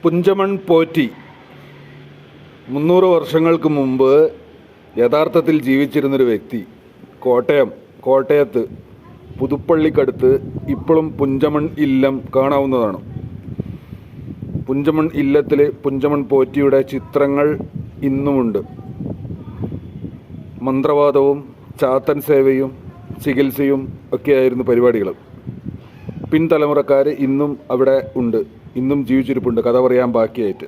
പുഞ്ചമൺ പോറ്റി 300 വർഷങ്ങൾക്ക് മുമ്പ് യഥാർത്ഥത്തിൽ ജീവിച്ചിരുന്നൊരു വ്യക്തി. കോട്ടയത്ത് പുതുപ്പള്ളിക്കടുത്ത് ഇപ്പോഴും പുഞ്ചമൺ ഇല്ലം കാണാവുന്നതാണ്. പുഞ്ചമൺ ഇല്ലത്തിൽ പുഞ്ചമൺ പോറ്റിയുടെ ചിത്രങ്ങൾ ഇന്നുമുണ്ട്. മന്ത്രവാദവും ചാത്തൻ സേവയും ചികിത്സയും ഒക്കെയായിരുന്നു പരിപാടികൾ. പിൻതലമുറക്കാർ ഇന്നും അവിടെ ഉണ്ട്, ഇന്നും ജീവിച്ചിരിപ്പുണ്ട്, കഥ പറയാൻ ബാക്കിയായിട്ട്.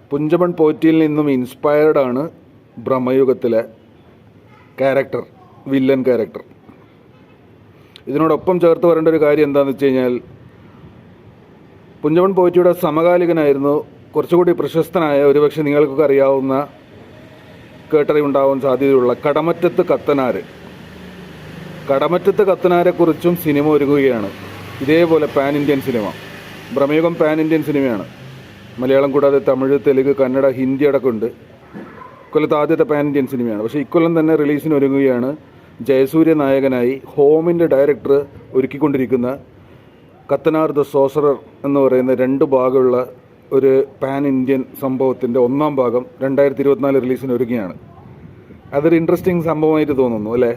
പുഞ്ചമൺ പോറ്റിയിൽ നിന്നും ഇൻസ്പയർഡാണ് ബ്രഹ്മയുഗത്തിലെ ക്യാരക്ടർ, വില്ലൻ ക്യാരക്ടർ. ഇതിനോടൊപ്പം ചേർത്ത് പറയേണ്ട ഒരു കാര്യം എന്താണെന്ന് വെച്ച് കഴിഞ്ഞാൽ, പുഞ്ചമൺ പോറ്റിയുടെ സമകാലികനായിരുന്നു, കുറച്ചുകൂടി പ്രശസ്തനായ, ഒരുപക്ഷെ നിങ്ങൾക്കൊക്കെ അറിയാവുന്ന, കേട്ടറിവുണ്ടാവാൻ സാധ്യതയുള്ള കടമറ്റത്ത് കത്തനാരെക്കുറിച്ചും സിനിമ ഒരുങ്ങുകയാണ്. ഇതേപോലെ pan Indian cinema. Bramayugam pan Indian സിനിമയാണ്. മലയാളം കൂടാതെ തമിഴ്, തെലുങ്ക്, കന്നഡ, ഹിന്ദി അടക്കമുണ്ട്. ഇക്കൊല്ലത്തെ ആദ്യത്തെ പാൻ ഇന്ത്യൻ സിനിമയാണ്. പക്ഷേ ഇക്കൊല്ലം തന്നെ റിലീസിന് ഒരുങ്ങുകയാണ്. ജയസൂര്യ നായകനായി ഹോമിൻ്റെ ഡയറക്ടർ ഒരുക്കിക്കൊണ്ടിരിക്കുന്ന കത്തനാർ ദ സോസറർ എന്ന് പറയുന്ന 2 ഭാഗമുള്ള ഒരു പാൻ ഇന്ത്യൻ സംഭവത്തിൻ്റെ 1ാം ഭാഗം 2024 റിലീസിന് ഒരുങ്ങുകയാണ്. അതൊരു ഇൻട്രസ്റ്റിംഗ് സംഭവമായിട്ട് തോന്നുന്നു അല്ലേ?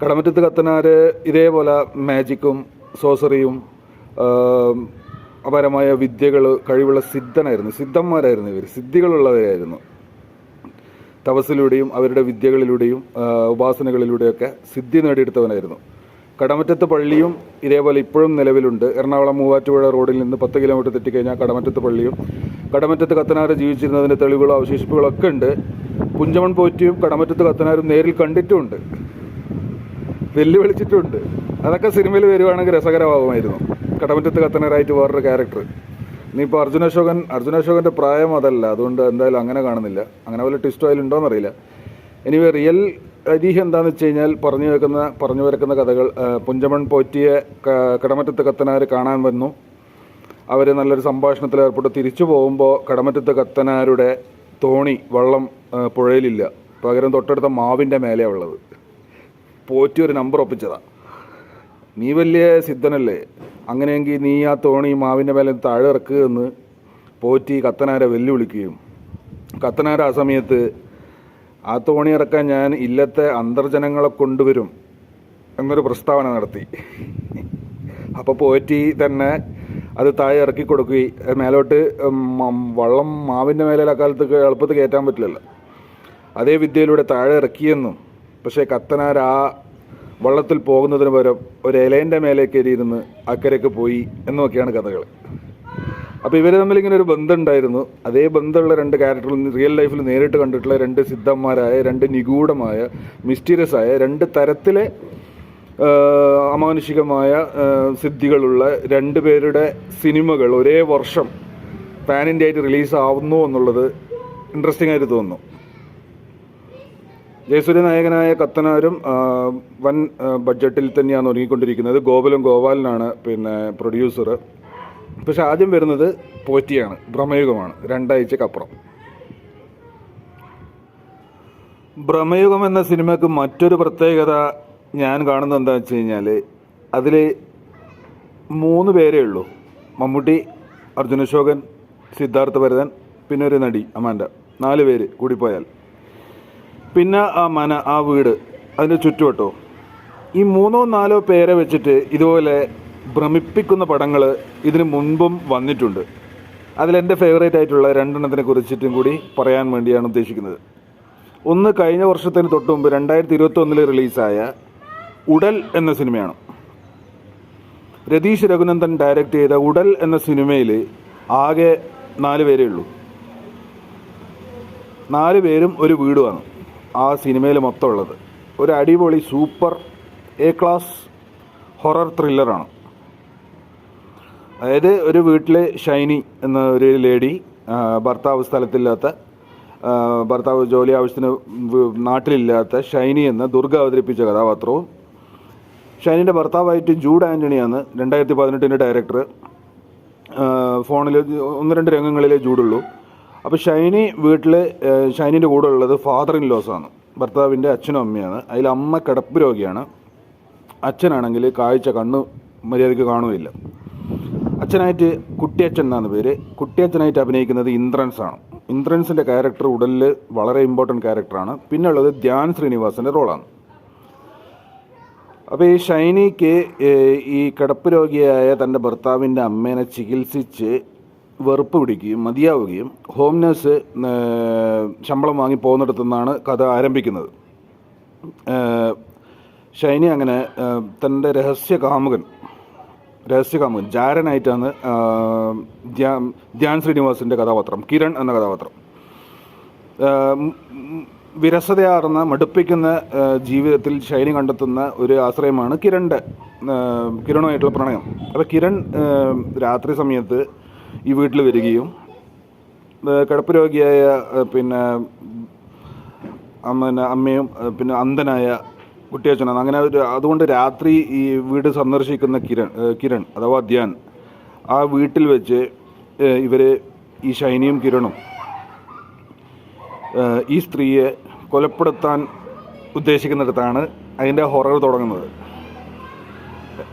കടമറ്റത്ത് കത്തനാർ ഇതേപോലെ മാജിക്കും സോസറിയും അപാരമായ വിദ്യകൾ കഴിവുള്ള സിദ്ധന്മാരായിരുന്നു. ഇവർ സിദ്ധികളുള്ളവരായിരുന്നു. തപസ്സിലൂടെയും അവരുടെ വിദ്യകളിലൂടെയും ഉപാസനകളിലൂടെയൊക്കെ സിദ്ധി നേടിയെടുത്തവനായിരുന്നു. കടമറ്റത്ത് പള്ളിയും ഇതേപോലെ ഇപ്പോഴും നിലവിലുണ്ട്. എറണാകുളം മൂവാറ്റുപുഴ റോഡിൽ നിന്ന് 10 കിലോമീറ്റർ തെറ്റിക്കഴിഞ്ഞാൽ കടമറ്റത്ത് പള്ളിയും, കടമറ്റത്ത് കത്തനാർ ജീവിച്ചിരുന്നതിൻ്റെ തെളിവുകളോ അവശേഷിപ്പുകളൊക്കെ ഉണ്ട്. പുഞ്ചമൺ പോറ്റിയും കടമറ്റത്ത് കത്തനാരും നേരിൽ കണ്ടിട്ടുമുണ്ട്, വെല്ലുവിളിച്ചിട്ടുമുണ്ട്. അതൊക്കെ സിനിമയിൽ വരുവാണെങ്കിൽ രസകരമാകുമായിരുന്നു. കടമറ്റത്ത് കത്തനാരായിട്ട് വേറൊരു ക്യാരക്ടർ. ഇനിയിപ്പോൾ അർജുന അശോകൻ്റെ പ്രായം അതല്ല, അതുകൊണ്ട് എന്തായാലും അങ്ങനെ കാണുന്നില്ല. അങ്ങനെ വല്ല ട്വിസ്റ്റോ അതിലുണ്ടോയെന്നറിയില്ല. എനിവേ റിയൽ ഐതിഹ്യം എന്താണെന്ന് വെച്ച് കഴിഞ്ഞാൽ, പറഞ്ഞു വരക്കുന്ന കഥകൾ, പുഞ്ചമൺ പോറ്റിയെ കടമറ്റത്ത് കത്തനാർ കാണാൻ വന്നു. അവർ നല്ലൊരു സംഭാഷണത്തിൽ ഏർപ്പെട്ട് തിരിച്ചു പോകുമ്പോൾ കടമറ്റത്ത് കത്തനാരുടെ തോണി വള്ളം പുഴയിലില്ല, പകരം തൊട്ടടുത്ത മാവിൻ്റെ മേലെയാണ് ഉള്ളത്. പോറ്റി ഒരു നമ്പർ ഒപ്പിച്ചതാണ്. നീ വലിയ സിദ്ധനല്ലേ, അങ്ങനെയെങ്കിൽ നീ ആ തോണി മാവിൻ്റെ മേലെ താഴെ ഇറക്കുക എന്ന് പോറ്റി കത്തനാരെ വെല്ലുവിളിക്കുകയും, കത്തനാര ആ സമയത്ത് ആ തോണി ഇറക്കാൻ ഞാൻ ഇല്ലത്തെ അന്തർജനങ്ങളെ കൊണ്ടുവരും എന്നൊരു പ്രസ്താവന നടത്തി. അപ്പോൾ പോറ്റി തന്നെ അത് താഴെ ഇറക്കി കൊടുക്കുകയും, മേലോട്ട് വള്ളം മാവിൻ്റെ മേലെ അക്കാലത്ത് എളുപ്പത്തിൽ കയറ്റാൻ പറ്റില്ലല്ലോ, അതേ വിദ്യയിലൂടെ താഴെ ഇറക്കിയെന്നും, പക്ഷേ കത്തനാർ ആ വള്ളത്തിൽ പോകുന്നതിന് പകരം ഒരു ഇലേൻ്റെ മേലെ കയറിയിരുന്ന് അക്കരയ്ക്ക് പോയി എന്നൊക്കെയാണ് കഥകൾ. അപ്പോൾ ഇവർ തമ്മിൽ ഇങ്ങനെ ഒരു ബന്ധം ഉണ്ടായിരുന്നു. അതേ ബന്ധമുള്ള 2 ക്യാരക്ടറുകൾ റിയൽ ലൈഫിൽ നേരിട്ട് കണ്ടിട്ടുള്ള 2 സിദ്ധന്മാരായ, 2 നിഗൂഢമായ, മിസ്റ്റീരിയസ് ആയ, 2 തരത്തിലെ അമാനുഷികമായ സിദ്ധികളുള്ള 2 പേരുടെ സിനിമകൾ ഒരേ വർഷം പാൻ ഇന്ത്യ ആയിട്ട് റിലീസാവുന്നു എന്നുള്ളത് ഇൻട്രസ്റ്റിംഗ് ആയിട്ട് തോന്നുന്നു. ജയസൂര്യ നായകനായ കത്തനാരും വൻ ബഡ്ജറ്റിൽ തന്നെയാണ് ഒരുങ്ങിക്കൊണ്ടിരിക്കുന്നത്. ഗോപാലനാണ് പ്രൊഡ്യൂസർ. പക്ഷെ ആദ്യം വരുന്നത് പോറ്റിയാണ്, ബ്രഹ്മയുഗമാണ്, 2 ആഴ്ചക്കപ്പുറം. ബ്രഹ്മയുഗം എന്ന സിനിമയ്ക്ക് മറ്റൊരു പ്രത്യേകത ഞാൻ കാണുന്നത് എന്താണെന്ന് വെച്ച് കഴിഞ്ഞാൽ, അതിൽ 3 പേരേ ഉള്ളൂ. മമ്മൂട്ടി, അർജുന അശോകൻ, സിദ്ധാർത്ഥ ഭരതൻ, പിന്നെ ഒരു നടി അമാൻഡ. 4 പേര് കൂടിപ്പോയാൽ. പിന്നെ ആ വീട്, അതിൻ്റെ ചുറ്റുവട്ടോ. ഈ 3-4 പേരെ വെച്ചിട്ട് ഇതുപോലെ ഭ്രമിപ്പിക്കുന്ന പടങ്ങൾ ഇതിന് മുൻപും വന്നിട്ടുണ്ട്. അതിലെൻ്റെ ഫേവറേറ്റ് ആയിട്ടുള്ള 2 എണ്ണത്തിനെ കുറിച്ചിട്ടും കൂടി പറയാൻ വേണ്ടിയാണ് ഉദ്ദേശിക്കുന്നത്. ഒന്ന്, കഴിഞ്ഞ വർഷത്തിന് തൊട്ട് മുമ്പ് 2021 റിലീസായ ഉടൽ എന്ന സിനിമയാണ്. രതീഷ് രഘുനന്ദൻ ഡയറക്റ്റ് ചെയ്ത ഉടൽ എന്ന സിനിമയിൽ ആകെ 4 പേരേ ഉള്ളൂ. 4 പേരും ഒരു വീടുമാണ് ആ സിനിമയിൽ മൊത്തം ഉള്ളത്. ഒരു അടിപൊളി സൂപ്പർ A-ക്ലാസ് ഹൊറർ ത്രില്ലറാണ്. അതായത് ഒരു വീട്ടിൽ ഷൈനി എന്ന ഒരു ലേഡി, ഭർത്താവ് ജോലി ആവശ്യത്തിന് നാട്ടിലില്ലാത്ത ഷൈനി എന്ന ദുർഗ അവതരിപ്പിച്ച കഥാപാത്രവും, ഷൈനിൻ്റെ ഭർത്താവായിട്ട് ജൂഡ് ആൻ്റണിയാണ് 2018 ഡയറക്ടർ. ഫോണിൽ 1-2 രംഗങ്ങളിലേ ജൂഡുള്ളൂ. അപ്പോൾ ഷൈനിൻ്റെ കൂടെ ഉള്ളത് ഫാദർ ഇൻ ലോസാണ്, ഭർത്താവിൻ്റെ അച്ഛനും അമ്മയാണ്. അതിൽ അമ്മ കിടപ്പ് രോഗിയാണ്, അച്ഛനാണെങ്കിൽ കണ്ണ് മര്യാദയ്ക്ക് കാണുകയില്ല. അച്ഛനായിട്ട് കുട്ടിയച്ഛൻ എന്നാണ് പേര്. കുട്ടിയച്ഛനായിട്ട് അഭിനയിക്കുന്നത് ഇന്ദ്രൻസാണ്. ഇന്ദ്രൻസിൻ്റെ ക്യാരക്ടർ ഉടലിൽ വളരെ ഇമ്പോർട്ടൻറ്റ് ക്യാരക്ടറാണ്. പിന്നെ ഉള്ളത് ധ്യാൻ ശ്രീനിവാസൻ്റെ റോളാണ്. അപ്പോൾ ഈ ഷൈനിക്ക് ഈ കിടപ്പ് രോഗിയായ തൻ്റെ ഭർത്താവിൻ്റെ അമ്മേനെ ചികിത്സിച്ച് വെറുപ്പ് പിടിക്കുകയും മതിയാവുകയും ഹോം നേഴ്സ് ശമ്പളം വാങ്ങി പോകുന്നിടത്തുനിന്നാണ് കഥ ആരംഭിക്കുന്നത്. ഷൈനി അങ്ങനെ തൻ്റെ രഹസ്യ കാമുകൻ ജാരനായിട്ടാണ് ധ്യാൻ ശ്രീനിവാസിൻ്റെ കഥാപാത്രം, കിരൺ എന്ന കഥാപാത്രം. വിരസതയാർന്ന മടുപ്പിക്കുന്ന ജീവിതത്തിൽ ഷൈനി കണ്ടെത്തുന്ന ഒരു ആശ്രയമാണ് കിരണുമായിട്ടുള്ള പ്രണയം. അപ്പോൾ കിരൺ രാത്രി സമയത്ത് ഈ വീട്ടിൽ വരികയും കിടപ്പ് രോഗിയായ അമ്മയും പിന്നെ അന്ധനായ കുട്ടിയച്ഛനാണ്. അങ്ങനെ അതുകൊണ്ട് രാത്രി ഈ വീട് സന്ദർശിക്കുന്ന കിരൺ അഥവാ ധ്യാൻ ആ വീട്ടിൽ വെച്ച് ഈ ഷൈനിയും കിരണും ഈ സ്ത്രീയെ കൊലപ്പെടുത്താൻ ഉദ്ദേശിക്കുന്നിടത്താണ് അതിൻ്റെ ഹൊറർ തുടങ്ങുന്നത്.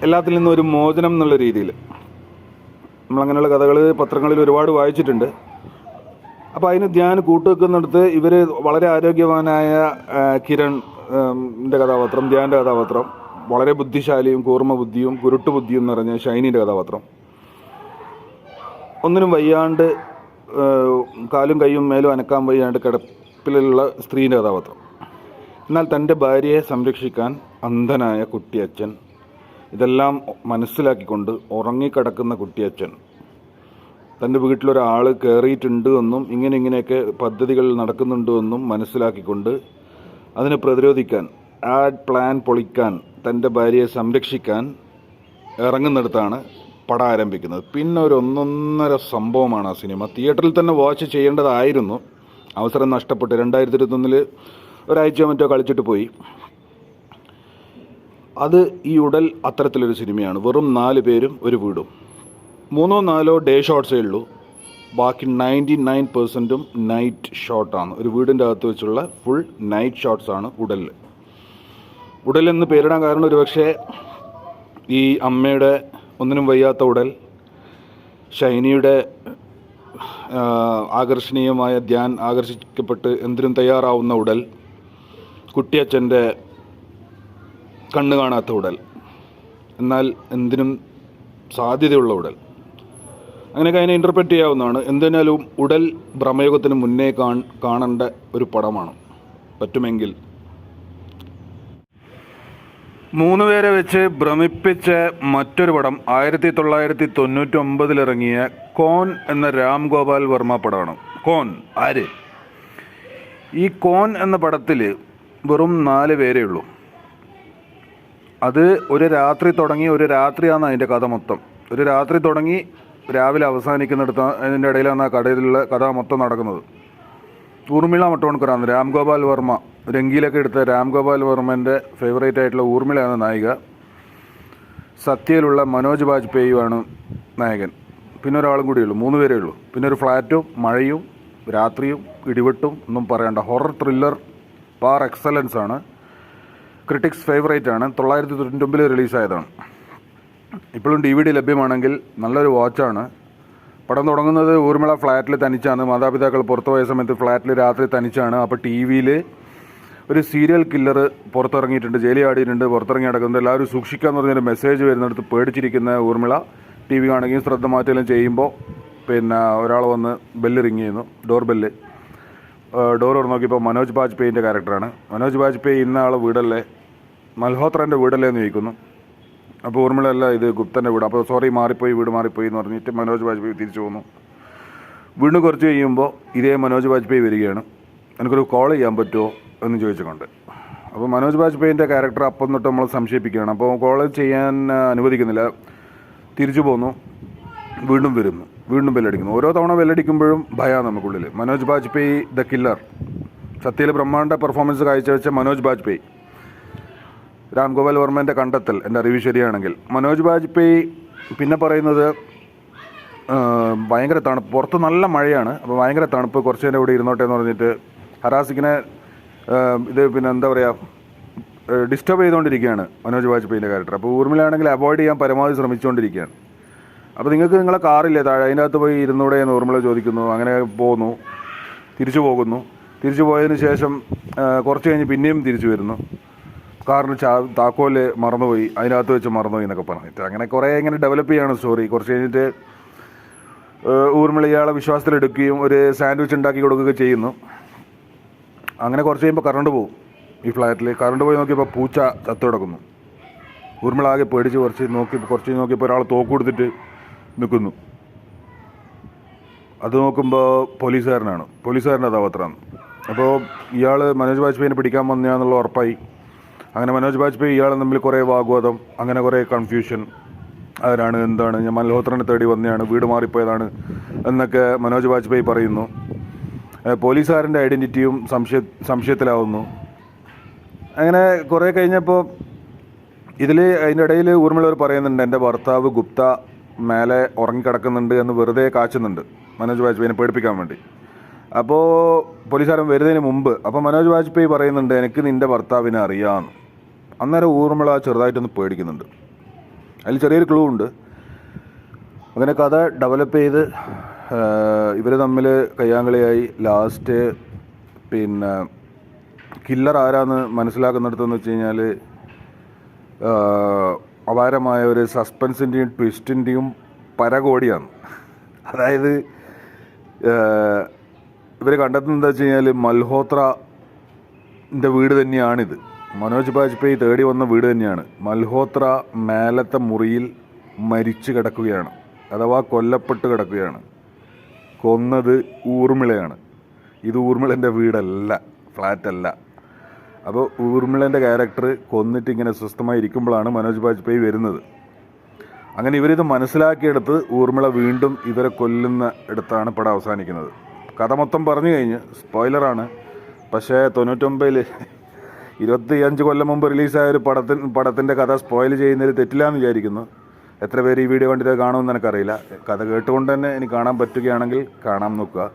എല്ലാത്തിൽ നിന്നും ഒരു മോചനം എന്നുള്ള രീതിയിൽ നമ്മളങ്ങനെയുള്ള കഥകൾ പത്രങ്ങളിൽ ഒരുപാട് വായിച്ചിട്ടുണ്ട്. അപ്പോൾ അതിന് ധ്യാൻ കൂട്ടുവെക്കുന്നിടത്ത് ഇവർ വളരെ ആരോഗ്യവാനായ കിരണിൻ്റെ കഥാപാത്രം, ധ്യാൻ്റെ കഥാപാത്രം വളരെ ബുദ്ധിശാലിയും കൂർമ്മ ബുദ്ധിയും കുരുട്ടു ബുദ്ധിയും നിറഞ്ഞ ഷൈനിൻ്റെ കഥാപാത്രം, ഒന്നിനും വയ്യാണ്ട് കാലും കൈയും മേലും അനക്കാൻ വയ്യാണ്ട് കിടപ്പിലുള്ള സ്ത്രീൻ്റെ കഥാപാത്രം. എന്നാൽ തൻ്റെ ഭാര്യയെ സംരക്ഷിക്കാൻ അന്ധനായ കുട്ടിയച്ഛൻ, ഇതെല്ലാം മനസ്സിലാക്കിക്കൊണ്ട് ഉറങ്ങിക്കിടക്കുന്ന കുട്ടിയച്ഛൻ, തൻ്റെ വീട്ടിലൊരാൾ കയറിയിട്ടുണ്ട് എന്നും ഇങ്ങനെയൊക്കെ പദ്ധതികൾ നടക്കുന്നുണ്ട് എന്നും മനസ്സിലാക്കിക്കൊണ്ട് അതിനെ പ്രതിരോധിക്കാൻ, ആ പ്ലാൻ പൊളിക്കാൻ, തൻ്റെ ഭാര്യയെ സംരക്ഷിക്കാൻ ഇറങ്ങുന്നിടത്താണ് പടം ആരംഭിക്കുന്നത്. പിന്നെ ഒരു ഒന്നൊന്നര സംഭവമാണ് ആ സിനിമ. തിയേറ്ററിൽ തന്നെ വാച്ച് ചെയ്യേണ്ടതായിരുന്നു, അവസരം നഷ്ടപ്പെട്ട് 2021 ഒരാഴ്ചയോ മറ്റോ കളിച്ചിട്ട് പോയി. അത് ഈ ഉടൽ അത്തരത്തിലൊരു സിനിമയാണ്. വെറും 4 പേരും ഒരു വീടും, 3-4 ഡേ ഷോട്ട്സേ ഉള്ളൂ. ബാക്കി 99% നൈറ്റ് ഷോട്ടാണ്. ഒരു വീടിൻ്റെ അകത്ത് വെച്ചുള്ള ഫുൾ നൈറ്റ് ഷോട്ട്സാണ് ഉടലെന്ന് പേരിടാൻ കാരണം ഒരുപക്ഷെ ഈ അമ്മയുടെ ഒന്നിനും വയ്യാത്ത ഉടൽ, ഷൈനിയുടെ ആകർഷണീയമായ ധ്യാൻ ആകർഷിക്കപ്പെട്ട് എന്തിനും തയ്യാറാവുന്ന ഉടൽ, കുട്ടിയച്ഛൻ്റെ കണ്ണു കാണാത്ത ഉടൽ, എന്നാൽ എന്തിനും സാധ്യതയുള്ള ഉടൽ, അങ്ങനെയൊക്കെ അതിനെ ഇൻ്റർപ്രറ്റ് ചെയ്യാവുന്നതാണ്. എന്തിനാലും ഉടൽ ഭ്രമയുഗത്തിന് മുന്നേ കാണേണ്ട ഒരു പടമാണ്. പറ്റുമെങ്കിൽ 3 പേരെ വെച്ച് ഭ്രമിപ്പിച്ച മറ്റൊരു പടം 1999 ഇറങ്ങിയ കോൻ എന്ന രാം ഗോപാൽ വർമ്മ പടമാണ്. കോൻ ആര്? ഈ കോൻ എന്ന പടത്തിൽ വെറും 4 പേരേ ഉള്ളൂ. അത് ഒരു രാത്രി തുടങ്ങി, ഒരു രാത്രിയാണ് അതിൻ്റെ കഥ മൊത്തം. ഒരു രാത്രി തുടങ്ങി രാവിലെ അവസാനിക്കുന്നിടത്ത് അതിൻ്റെ ഇടയിലാണ് ആ കടയിലുള്ള കഥ മൊത്തം നടക്കുന്നത്. ഊർമിള മട്ടോൺകറാണ് രാം ഗോപാൽ വർമ്മ, രംഗീലൊക്കെ എടുത്ത രാം ഗോപാൽ വർമ്മൻ്റെ ഫേവറേറ്റ് ആയിട്ടുള്ള ഊർമിളയാണ് നായിക. സത്യയിലുള്ള മനോജ് ബാജ്പേയിയുമാണ് നായകൻ. പിന്നെ ഒരാളും കൂടിയുള്ളൂ, 3 പേരേ ഉള്ളൂ. പിന്നെ ഒരു ഫ്ലാറ്റും മഴയും രാത്രിയും ഇടിവെട്ടും ഒന്നും പറയണ്ട. ഹൊറർ ത്രില്ലർ പാർ എക്സലൻസ് ആണ്. ക്രിട്ടിക്സ് ഫേവറേറ്റ് ആണ്. 1999 റിലീസായതാണ്. ഇപ്പോഴും DVD ലഭ്യമാണെങ്കിൽ നല്ലൊരു വാച്ചാണ്. പടം തുടങ്ങുന്നത് ഊർമിള ഫ്ലാറ്റിൽ തനിച്ചാണ്. മാതാപിതാക്കൾ പുറത്തുപോയ സമയത്ത് ഫ്ലാറ്റിൽ രാത്രി തനിച്ചാണ്. അപ്പോൾ TV-യിൽ ഒരു സീരിയൽ കില്ലർ പുറത്തിറങ്ങിയിട്ടുണ്ട്, ജയിലിൽ ആടിയിട്ടുണ്ട്, പുറത്തിറങ്ങി നടക്കുന്നത് എല്ലാവരും സൂക്ഷിക്കാന്ന് പറഞ്ഞൊരു മെസ്സേജ് വരുന്നിടത്ത് പേടിച്ചിരിക്കുന്ന ഊർമിള TV കാണുകയും ശ്രദ്ധ മാറ്റുകയും ചെയ്യുമ്പോൾ ഒരാൾ വന്ന് ബെല്ല് റിങ് ചെയ്യുന്നു, ഡോർ നോക്കിയപ്പോൾ മനോജ് ബാജ്പേയിൻ്റെ ക്യാരക്ടറാണ്. മനോജ് ബാജ്പേയി ഇന്ന ആൾ വീടല്ലേ, മൽഹോത്രൻ്റെ വീടല്ലേ എന്ന് ചോദിക്കുന്നു. അപ്പോൾ ഊർമിളയല്ല, ഇത് ഗുപ്തൻ്റെ വീട്. അപ്പോൾ സോറി, വീട് മാറിപ്പോയി എന്ന് പറഞ്ഞിട്ട് മനോജ് ബാജ്പേയി തിരിച്ചു പോകുന്നു. വീണ്ടും കുറച്ച് കഴിയുമ്പോൾ ഇതേ മനോജ് ബാജ്പേയി വരികയാണ്. എനിക്കൊരു കോൾ ചെയ്യാൻ പറ്റുമോ എന്ന് ചോദിച്ചുകൊണ്ട്. അപ്പോൾ മനോജ് ബാജ്പേയിൻ്റെ ക്യാരക്ടർ അപ്പം തൊട്ട് നമ്മൾ സംശയിപ്പിക്കുകയാണ്. അപ്പോൾ കോൾ ചെയ്യാൻ അനുവദിക്കുന്നില്ല, തിരിച്ചു പോന്നു, വീണ്ടും വരുന്നു, വീണ്ടും ബെല്ലടിക്കുന്നു. ഓരോ തവണ ബെല്ലടിക്കുമ്പോഴും ഭയമാണ് നമുക്കുള്ളിൽ. മനോജ് ബാജ്പേയി ദ കില്ലർ, സത്യയിൽ ബ്രഹ്മാണ്ഡ പെർഫോമൻസ് കാഴ്ചവെച്ച മനോജ് ബാജ്പേയി. രാം ഗോപാൽ വർമ്മൻ്റെ കണ്ടെത്തൽ, എൻ്റെ അറിവ് ശരിയാണെങ്കിൽ. മനോജ് ബാജ്പേയി പിന്നെ പറയുന്നത് ഭയങ്കര തണുപ്പ്, പുറത്ത് നല്ല മഴയാണ്, അപ്പോൾ ഭയങ്കര തണുപ്പ്, കുറച്ച് നേരം ഇവിടെ ഇരുന്നോട്ടെ എന്ന് പറഞ്ഞിട്ട് ഹരാസിക്കിനെ ഇത് എന്താ പറയുക, ഡിസ്റ്റർബ് ചെയ്തുകൊണ്ടിരിക്കുകയാണ് മനോജ് ബാജ്പേയിൻ്റെ ക്യാരക്ടർ. അപ്പോൾ ഊർമിളയാണെങ്കിൽ അവോയ്ഡ് ചെയ്യാൻ പരമാവധി ശ്രമിച്ചുകൊണ്ടിരിക്കുകയാണ്. അപ്പോൾ നിങ്ങൾക്ക് നിങ്ങളെ കാറില്ലേ താഴെ, അതിനകത്ത് പോയി ഇരുന്നൂടെ എന്ന് ഊർമിള ചോദിക്കുന്നു. അങ്ങനെ പോകുന്നു, തിരിച്ചു പോകുന്നു. തിരിച്ചു പോയതിന് ശേഷം കുറച്ച് കഴിഞ്ഞ് പിന്നെയും തിരിച്ചു വരുന്നു. കാറിന് താക്കോല് മറന്നുപോയി, അതിനകത്ത് വെച്ച് മറന്നുപോയി എന്നൊക്കെ പറഞ്ഞിട്ട് അങ്ങനെ കുറേ ഇങ്ങനെ ഡെവലപ്പ് ചെയ്യാണ് സ്റ്റോറി. കുറച്ച് കഴിഞ്ഞിട്ട് ഊർമിള ഇയാളെ വിശ്വാസത്തിലെടുക്കുകയും ഒരു സാൻഡ്വിച്ച് ഉണ്ടാക്കി കൊടുക്കുകയൊക്കെ ചെയ്യുന്നു. അങ്ങനെ കുറച്ച് കഴിയുമ്പോൾ കറണ്ട് പോകും ഈ ഫ്ലാറ്റിൽ. കറണ്ട് പോയി നോക്കിയപ്പോൾ പൂച്ച ചത്തു കിടക്കുന്നു. ഊർമിള ആകെ പേടിച്ച് കുറച്ച് നോക്കിയപ്പോൾ ഒരാൾ തോക്ക് കൊടുത്തിട്ട് നിൽക്കുന്നു. അത് നോക്കുമ്പോൾ പോലീസുകാരൻ്റെ കഥാപാത്രമാണ്. അപ്പോൾ ഇയാൾ മനോജ് ബാജ്പേയിനെ പിടിക്കാൻ വന്നതാണെന്നുള്ള ഉറപ്പായി. അങ്ങനെ മനോജ് ബാജ്പേയി ഇയാളെ തമ്മിൽ കുറേ വാഗ്വാദം, അങ്ങനെ കുറേ കൺഫ്യൂഷൻ. ആരാണ്, എന്താണ്, ഞാൻ മൽഹോത്രനെ തേടി വന്നതാണ്, വീട് മാറിപ്പോയതാണ് എന്നൊക്കെ മനോജ് ബാജ്പേയി പറയുന്നു. പോലീസുകാരൻ്റെ ഐഡൻറ്റിറ്റിയും സംശയത്തിലാവുന്നു. അങ്ങനെ കുറേ കഴിഞ്ഞപ്പോൾ അതിൻ്റെ ഇടയിൽ ഊർമിള പറയുന്നുണ്ട്, എൻ്റെ ഭർത്താവ് ഗുപ്ത മേലെ ഉറങ്ങിക്കിടക്കുന്നുണ്ട് എന്ന് വെറുതെ കാച്ചുന്നുണ്ട് മനോജ് ബാജ്പേയിനെ പേടിപ്പിക്കാൻ വേണ്ടി. അപ്പോൾ പോലീസുകാരൻ വരുന്നതിന് മുമ്പ് അപ്പോൾ മനോജ് ബാജ്പേയി പറയുന്നുണ്ട്, എനിക്ക് നിൻ്റെ ഭർത്താവിനെ അറിയാമെന്ന്. അന്നേരം ഊർമിള ചെറുതായിട്ടൊന്ന് പേടിക്കുന്നുണ്ട്. അതിൽ ചെറിയൊരു ക്ലൂ ഉണ്ട്. അങ്ങനെ കഥ ഡെവലപ്പ് ചെയ്ത് ഇവർ തമ്മിൽ കയ്യാങ്കളിയായി. ലാസ്റ്റ് പിന്നെ കില്ലർ ആരാന്ന് മനസ്സിലാക്കുന്നിടത്തെന്ന് വെച്ച് കഴിഞ്ഞാൽ അപാരമായ ഒരു സസ്പെൻസിൻ്റെയും ട്വിസ്റ്റിൻ്റെയും പരകോടിയാണ്. അതായത് ഇവർ കണ്ടെത്തുന്നത് എന്താ വെച്ച് കഴിഞ്ഞാൽ മൽഹോത്രൻ്റെ വീട് തന്നെയാണിത്. മനോജ് ബാജ്പേയി തേടി വന്ന വീട് തന്നെയാണ്. മൽഹോത്ര മേലത്തെ മുറിയിൽ മരിച്ചു കിടക്കുകയാണ്, അഥവാ കൊല്ലപ്പെട്ട് കിടക്കുകയാണ്. കൊന്നത് ഊർമിളയാണ്. ഇത് ഊർമിളൻ്റെ വീടല്ല, ഫ്ലാറ്റല്ല. അപ്പോൾ ഊർമിളൻ്റെ ക്യാരക്ടർ കൊന്നിട്ട് ഇങ്ങനെ സ്വസ്ഥമായി ഇരിക്കുമ്പോഴാണ് മനോജ് ബാജ്പേയി വരുന്നത്. അങ്ങനെ ഇവരിത് മനസ്സിലാക്കിയെടുത്ത് ഊർമിള വീണ്ടും ഇവരെ കൊല്ലുന്ന ഇടത്താണ് പടം അവസാനിക്കുന്നത്. കഥ മൊത്തം പറഞ്ഞു കഴിഞ്ഞ് സ്പോയിലറാണ്. പക്ഷേ 99 25 കൊല്ലം മുമ്പ് റിലീസായ ഒരു പടത്തിൻ്റെ കഥ സ്പോയിൽ ചെയ്യുന്നതിൽ തെറ്റില്ല എന്ന് വിചാരിക്കുന്നു. എത്ര പേര് ഈ വീഡിയോ കണ്ടിട്ട് കാണുമെന്ന് എനിക്കറിയില്ല. കഥ കേട്ടുകൊണ്ട് തന്നെ എനിക്ക് കാണാൻ പറ്റുകയാണെങ്കിൽ കാണാൻ നോക്കുക.